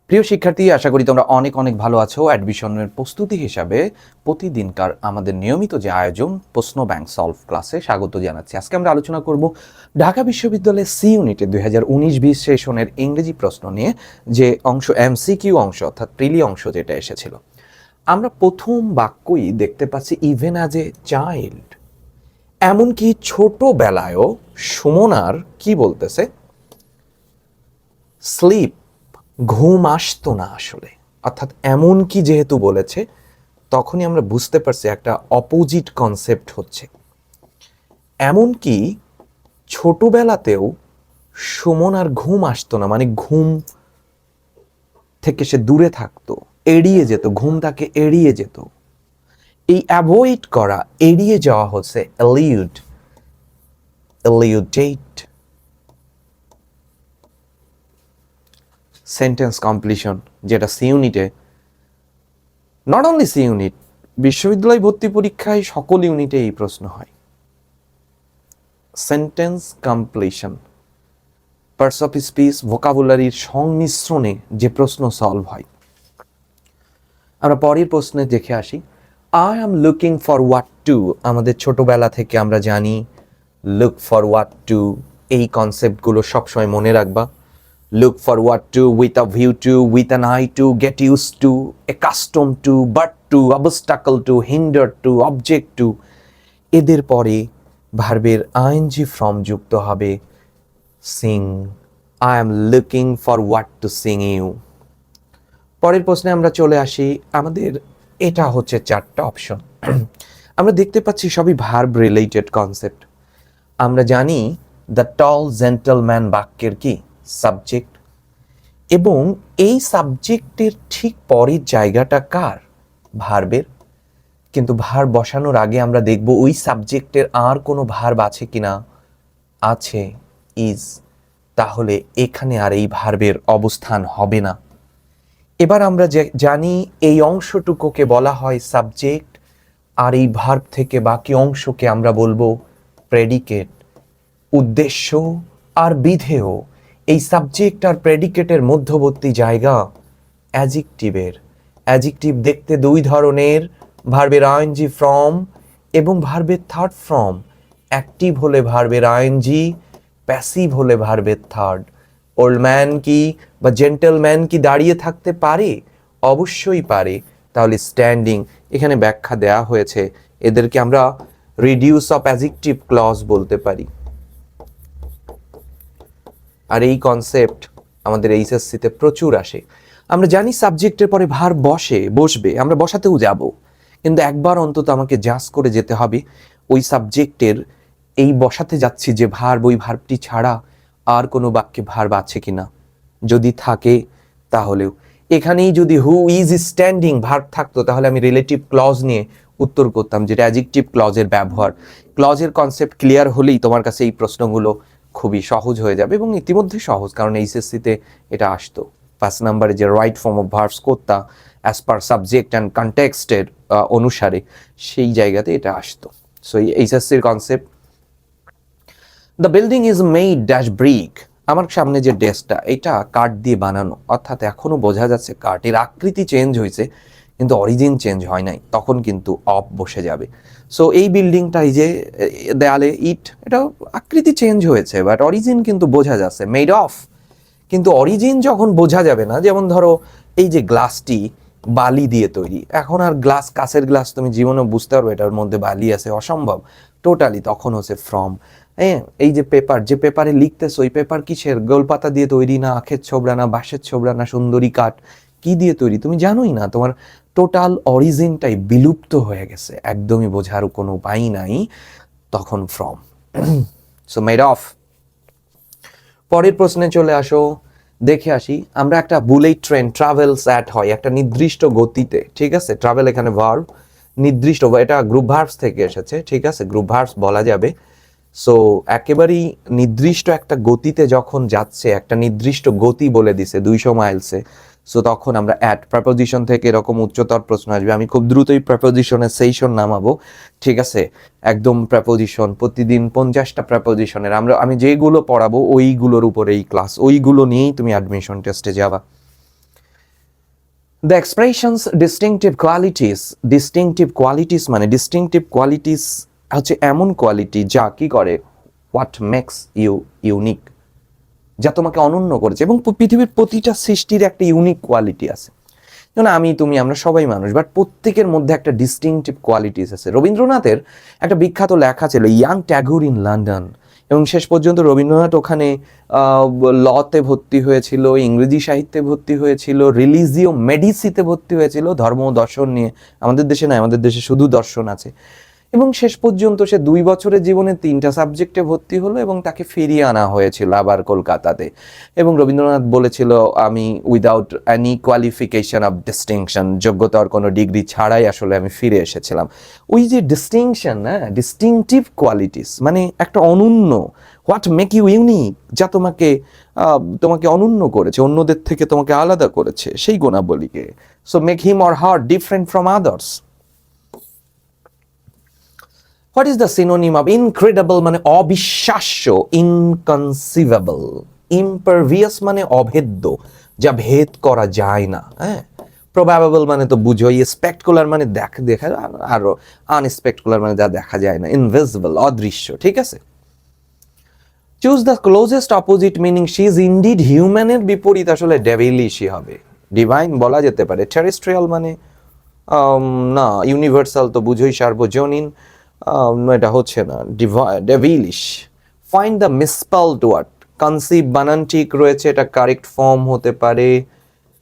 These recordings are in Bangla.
প্রিয় শিক্ষার্থী, আশা করি তোমরা অনেক অনেক ভালো আছো। অ্যাডমিশনের প্রস্তুতি হিসাবে প্রতিদিনকার আমাদের নিয়মিত যে আয়োজন প্রশ্ন ব্যাংক সলভ ক্লাসে স্বাগত জানাচ্ছি। আজকে আমরা আলোচনা করব ঢাকা বিশ্ববিদ্যালয়ের সি ইউনিটে 2019-20 সেশনের ইংরেজি প্রশ্ন নিয়ে, যে অংশ এমসিকিউ অংশ অর্থাৎ প্রিলি অংশ যেটা এসেছিল। আমরা প্রথম বাক্যই দেখতে পাচ্ছি ইভেন অ্যাজ এ চাইল্ড, এমনকি ছোটবেলায়ও সুমনার কি বলতেছে, স্লিপ, ঘুম আসতো না আসলে। অর্থাৎ এমন কি যেহেতু বলেছে, তখনই আমরা বুঝতে পারছি একটা অপোজিট কনসেপ্ট হচ্ছে। এমনকি ছোটবেলাতেও সুমন আর ঘুম আসতো না, মানে ঘুম থেকে সে দূরে থাকতো, এড়িয়ে যেত, ঘুম তাকে এড়িয়ে যেত। এই অ্যাভয়েড করা, এড়িয়ে যাওয়া হচ্ছে এলিউডেট। সেন্টেন্স কমপ্লিশন, যেটা সি ইউনিটে, নট অনলি সি ইউনিট, বিশ্ববিদ্যালয় ভর্তি পরীক্ষায় সকল ইউনিটে এই প্রশ্ন হয়। Sentence completion, parts of speech, ভোকাবুলারির সংমিশ্রণে যে প্রশ্ন সলভ হয়। আমরা পরের প্রশ্নে দেখে আসি। I am looking for what to. আমাদের ছোটবেলা থেকে আমরা জানি লুক ফর হোয়াট টু, এই কনসেপ্টগুলো সবসময় মনে রাখবা। Look forward to, with a view to, with an eye to, get used to, accustomed to, but to, obstacle to, hinder to, object to। এদের পরে ভার্বের আইএনজি ফর্ম যুক্ত হবে sing. I am looking forward to sing you। পরের প্রশ্নে আমরা চলে আসি। আমাদের এটা হচ্ছে 4টা অপশন। আমরা দেখতে পাচ্ছি সবই ভার্ব রিলেটেড কনসেপ্ট। আমরা জানি দ্য টল জেন্টলম্যান বাক্যের কি সাবজেক্ট, এবং এই সাবজেক্টের ঠিক পরের জায়গাটা কার, ভার্বের। কিন্তু ভার্ব বসানোর আগে আমরা দেখব ওই সাবজেক্টের আর কোনো ভার্ব আছে কিনা, আছে, ইজ। তাহলে এখানে আর এই ভার্বের অবস্থান হবে না। এবার আমরা জানি এই অংশটুকুকে বলা হয় সাবজেক্ট, আর এই ভার্ব থেকে বাকি অংশকে আমরা বলবো প্রেডিকেট। উদ্দেশ্য আর বিধেয়, এই সাবজেক্ট আর প্রেডিকেটের মধ্যবর্তী জায়গা অ্যাডজেক্টিভের। অ্যাডজেক্টিভ দেখতে দুই ধরনের, ভার্বের আইএনজি ফর্ম এবং ভার্বের থার্ড ফর্ম। অ্যাক্টিভ হলে ভার্বের আইএনজি, প্যাসিভ হলে ভার্বের থার্ড। ওল্ড ম্যান কি বা জেন্টলম্যান কি দাঁড়িয়ে থাকতে পারে? অবশ্যই পারে। তাহলে স্ট্যান্ডিং, এখানে ব্যাখ্যা দেয়া হয়েছে, এদেরকে আমরা রিডিউস অফ অ্যাডজেক্টিভ ক্লজ বলতে পারি। আর এই কনসেপ্ট আমাদের এইচএসসিতে প্রচুর আসে। আমরা জানি সাবজেক্টের পরে ভার্ব বসবে, আমরা বসাতেও যাব, কিন্তু একবার অন্তত আমাকে জাজ করে যেতে হবে ওই সাবজেক্টের এই বসাতে যাচ্ছি যে ভার্ব, ওই ভার্বটি ছাড়া আর কোনো বাক্যে ভার্ব আছে কিনা। যদি থাকে তাহলেও, এখানেই যদি হু ইজ স্ট্যান্ডিং ভার্ব থাকতো, তাহলে আমি রিলেটিভ ক্লজ নিয়ে উত্তর করতাম, যেটা অ্যাডজেক্টিভ ক্লজের ব্যবহার। ক্লজের কনসেপ্ট ক্লিয়ার হলেই তোমার কাছে এই প্রশ্নগুলো খুবই সহজ হয়ে যাবে, এবং ইতিমধ্যে সহজ, কারণ এইচএসসিতে এটা আসতো। 5 নম্বরে যে রাইট ফর্ম অফ ভার্বস করতা অ্যাজ পার সাবজেক্ট অ্যান্ড কনটেক্সটের অনুসারে, সেই জায়গাতে এটা আসতো। সো এই এইচএসসির concept. The building is made dash brick. আমার সামনে যে ডেস্কটা, এটা কাঠ দিয়ে বানানো, অর্থাৎ এখনো বোঝা যাচ্ছে কাঠের আকৃতি চেঞ্জ হয়েছে, কিন্তু অরিজিন চেঞ্জ হয় নাই, তখন কিন্তু অফ বসে যাবে। সো এই বিল্ডিংটা, এই যে দেয়ালে ইট, এটা আকৃতি চেঞ্জ হয়েছে, বাট অরিজিন কিন্তু বোঝা যাচ্ছে, মেড অফ। কিন্তু অরিজিন যখন বোঝা যাবে না, যেমন ধরো এই যে গ্লাসটি বালি দিয়ে তৈরি, এখন আর গ্লাস, কাঁচের গ্লাস তুমি জীবনে বুঝতে পারবে এটার মধ্যে বালি আছে, অসম্ভব টোটালি, তখন হচ্ছে ফ্রম। হ্যাঁ, এই যে পেপার, যে পেপারে লিখতেছো, ওই পেপার কিসের, গোলপাতা দিয়ে তৈরি না, আখের ছোবড়া না, বাঁশের ছোবড়া না, সুন্দরী কাঠ, কি দিয়ে তৈরি তুমি জানোই না। তোমার টোটাল অরিজিনটাই বিলুপ্ত হয়ে গেছে, একদমই বোঝার কোনো উপায় নাই, তখন ফ্রম। So made of. পরের প্রশ্নে চলে আসো, দেখে আসি। আমরা একটা বুলেট ট্রেন ট্রাভেলস অ্যাট হয় একটা নির্দিষ্ট গতিতে, ঠিক আছে। ট্রাভেল এখানে ভার্ব, নির্দিষ্ট, এটা গ্রুপ ভার্বস থেকে এসেছে, ঠিক আছে, গ্রুপ ভার্বস বলা যাবে। সো একেবারেই নির্দিষ্ট একটা গতিতে যখন যাচ্ছে, একটা নির্দিষ্ট গতি বলে দিছে 200 মাইলসে, সো তখন আমরা অ্যাট প্রেপোজিশন থেকে এরকম উচ্চতর প্রশ্ন আসবে। আমি খুব দ্রুতই প্রেপোজিশনের সেশন নামাবো, ঠিক আছে, একদম প্রেপোজিশন প্রতিদিন 50টা প্রেপোজিশনের আমি যেগুলো পড়াবো ওইগুলোর উপরে এই ক্লাস, ওইগুলো নিয়েই তুমি অ্যাডমিশন টেস্টে যাবা। দ্য এক্সপ্রেশনস ডিস্টিংটিভ কোয়ালিটিস মানে ডিস্টিংটিভ কোয়ালিটিস হচ্ছে এমন কোয়ালিটি যা কি করে, হোয়াট মেক্স ইউ ইউনিক, যা তোমাকে অনন্য করেছে। এবং পৃথিবীর প্রতিটা সৃষ্টির একটা ইউনিক কোয়ালিটি আছে। যেমন আমি, তুমি, আমরা সবাই মানুষ, বাট প্রত্যেকের মধ্যে একটা ডিস্টিংটিভ কোয়ালিটিস আছে। রবীন্দ্রনাথের একটা বিখ্যাত লেখা ছিল ইয়াং ট্যাগোর ইন লন্ডন, এবং শেষ পর্যন্ত রবীন্দ্রনাথ ওখানে লতে ভর্তি হয়েছিল, ইংরেজি সাহিত্যে ভর্তি হয়েছিল, রিলিজিও মেডিসিতে ভর্তি হয়েছিল, ধর্ম দর্শন নিয়ে। আমাদের দেশে নয়, আমাদের দেশে শুধু দর্শন আছে। এবং শেষ পর্যন্ত সে 2 বছরের জীবনে 3টা সাবজেক্টে ভর্তি হলো এবং তাকে ফিরিয়ে আনা হয়েছিল আবার কলকাতাতে। এবং রবীন্দ্রনাথ বলেছিল, আমি without any qualification of distinction, যোগ্যতার কোনো ডিগ্রি ছাড়াই আসলে আমি ফিরে এসেছিলাম। ওই যে ডিস্টিংশন, হ্যাঁ, ডিস্টিংটিভ কোয়ালিটিস মানে একটা অনন্য, হোয়াট মেক ইউ ইউনিক, যা তোমাকে অনন্য করেছে, অন্যদের থেকে তোমাকে আলাদা করেছে, সেই গুণাবলীকে। So make him or her different from others. What is the synonym of incredible মানে অবিশ্বাস্য, ইনকনসিভেবল, ইম্পারভিয়াস মানে অভেদ্য, যা ভেদ করা যায় না, হ্যাঁ, প্রবাবেবল মানে তো বুঝোই, স্পেকটুলার মানে দেখা আরো, আনস্পেকটুলার মানে যা দেখা যায় না, ইনভিজিবল অদৃশ্য, ঠিক আছে। Choose the closest opposite meaning, she is indeed হিউম্যানের বিপরীত আসলে ডেভিলিশই হবে। ডিভাইন বলা যেতে পারে, টেরেস্ট্রিয়াল মানে না, ইউনিভার্সাল তো বুঝোই, সার্বজনীন, এটা হচ্ছে না, devilish. Find the misspelled word, conceive বানান ঠিক রয়েছে, এটা কারেক্ট ফর্ম হতে পারে।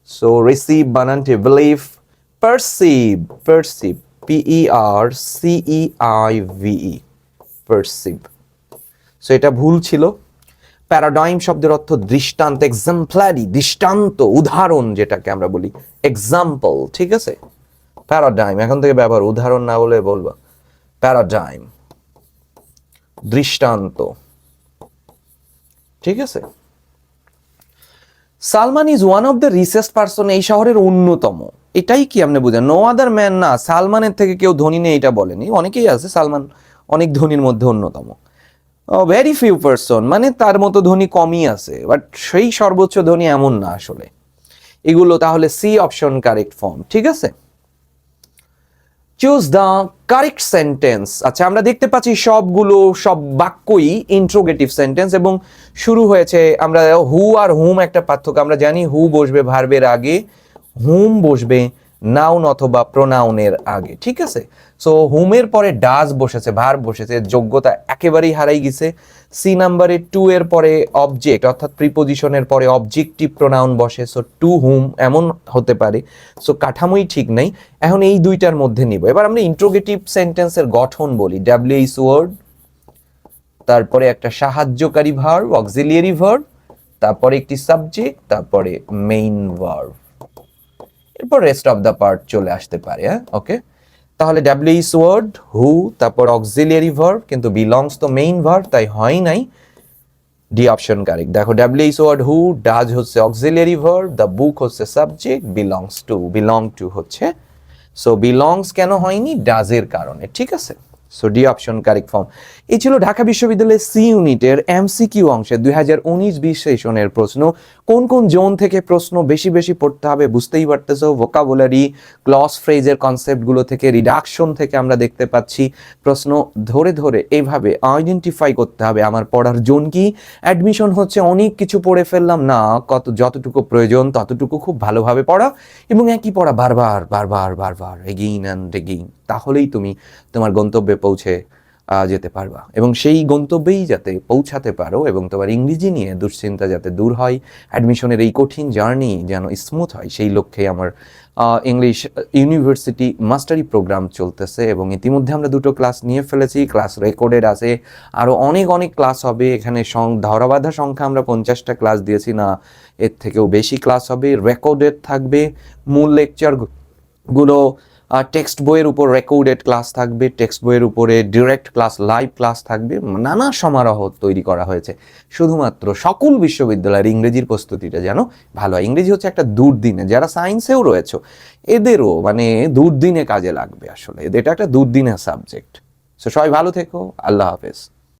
সো রিসিভ বানান ঠিক, believe, perceive, PERCEIVE, perceive, so এটা ভুল ছিল। প্যারাডাইম শব্দের অর্থ দৃষ্টান্ত, এক্সাম্পলারি, দৃষ্টান্ত, উদাহরণ, যেটাকে আমরা বলি এক্সাম্পল, ঠিক আছে। প্যারাডাইম এখন থেকে ব্যবহার, উদাহরণ না বলে বলবা প্যারাডাইম, দৃষ্টান্ত, ঠিক আছে। Salman is one of the richest person, এই শহরের অন্যতম, এটাই কি আপনি বুঝেন, নো আদার ম্যান, না সালমানের থেকে কেউ ধনী নেই এটা বলেনি, অনেকেই আছে, সালমান অনেক ধনীর মধ্যে অন্যতম। ভেরি ফিউ পারসন মানে তার মতো ধনী কমই আছে, বাট সেই সর্বোচ্চ ধনী এমন না আসলে। এগুলো তাহলে সি অপশন কারেক্ট ফর্ম, ঠিক আছে। Choose the correct sentence. আচ্ছা, আমরা দেখতে পাচ্ছি সব বাক্যই ইন্ট্রোগেটিভ সেন্টেন্স, এবং শুরু হয়েছে, আমরা হু আর হুম একটা পার্থক্য আমরা জানি, হু বসবে ভার্বের আগে, হুম বসবে নাউন অথবা প্রোনাউনের আগে, ঠিক আছে। সো হুমের পরে ডাজ বসেছে, ভার্ব বসেছে, যোগ্যতা একেবারেই হারাই গেছে। সি নাম্বারে টু এর পরে অবজেক্ট অর্থাৎ প্রিপোজিশনের পরে অবজেক্টিভ প্রোনাউন বসে, সো টু হুম এমন হতে পারে। সো কাঠামোই ঠিক নাই, এখন এই দুইটার মধ্যে নিব। এবার আমরা ইন্ট্রোগেটিভ সেন্টেন্সের গঠন বলি, WH ওয়ার্ড, তারপরে একটা সাহায্যকারী ভার্ব, অক্সিলিয়ারি ভার্ব, তারপরে একটি সাবজেক্ট, তারপরে মেইন ভার্ব, এরপর রেস্ট অফ দ্য পার্ট চলে আসতে পারে, হ্যাঁ, ওকে। তাহলে WH ওয়ার্ড, হু, তারপর অক্সিলিয়ারি ভার্ব, কিন্তু বিলংস তো মেইন ভার্ব, তাই হয় নাই, ডি অপশন কারেক্ট। দেখো WH ওয়ার্ড হু, ডাজ হচ্ছে অক্সিলিয়ারি ভার্ব, দ্য বুক হচ্ছে সাবজেক্ট, বিলং টু হচ্ছে, সো বিলংস কেন হয়নি, ডাজের কারণে, ঠিক আছে। So D option correct form. এই ছিল ঢাকা বিশ্ববিদ্যালয়ের সি ইউনিটের MCQ অংশের 2019-20 সেশনের প্রশ্ন। কোন কোন জোন থেকে প্রশ্ন বেশি বেশি পড়তে হবে বুঝতেই পারতেছো, ভোকাবুলারি, ক্লজ ফ্রেজের কনসেপ্টগুলো থেকে, রিডাকশন থেকে আমরা দেখতে পাচ্ছি প্রশ্ন ধরে ধরে এইভাবে আইডেন্টিফাই করতে হবে আমার পড়ার জোন কি। অ্যাডমিশন হচ্ছে অনেক কিছু পড়ে ফেললাম না, যতটুকু প্রয়োজন ততটুকু খুব ভালোভাবে পড়া, এবং একই পড়া বারবার এগেইন অ্যান্ড এগেইন, তাহলেই তুমি তোমার গন্তব্যে পৌঁছে যেতে পারবা, এবং সেই গন্তব্যেই যাতে পৌঁছাতে পারো, এবং তোমার ইংরেজি নিয়ে দুশ্চিন্তা যাতে দূর হয়, অ্যাডমিশনের এই কঠিন জার্নি যেন স্মুথ হয়, সেই লক্ষ্যে আমার ইংলিশ ইউনিভার্সিটি মাস্টারি প্রোগ্রাম চলতেছে। এবং ইতিমধ্যে আমরা 2টো ক্লাস নিয়ে ফেলেছি, ক্লাস রেকর্ডেড আছে, আরও অনেক ক্লাস হবে। এখানে ধরাবাঁধা সংখ্যা আমরা 50টা ক্লাস দিয়েছি না, এর থেকেও বেশি ক্লাস হবে, রেকর্ডেড থাকবে। মূল লেকচারগুলো টেক্সট বইয়ের উপর রেকর্ডেড ক্লাস থাকবে, টেক্সট বইয়ের উপরে ডিরেক্ট ক্লাস, লাইভ ক্লাস থাকবে, নানা সমারোহ তৈরি করা হয়েছে শুধুমাত্র সকল বিশ্ববিদ্যালয়ের ইংরেজির প্রস্তুতিটা যেন ভালো হয়। ইংরেজি হচ্ছে একটা দুর্দিনে, যারা সায়েন্সেও রয়েছে এদেরও মানে দুর্দিনে কাজে লাগবে আসলে, এটা একটা দুর্দিনের সাবজেক্ট। সো সবাই ভালো থেকো, আল্লাহ হাফেজ।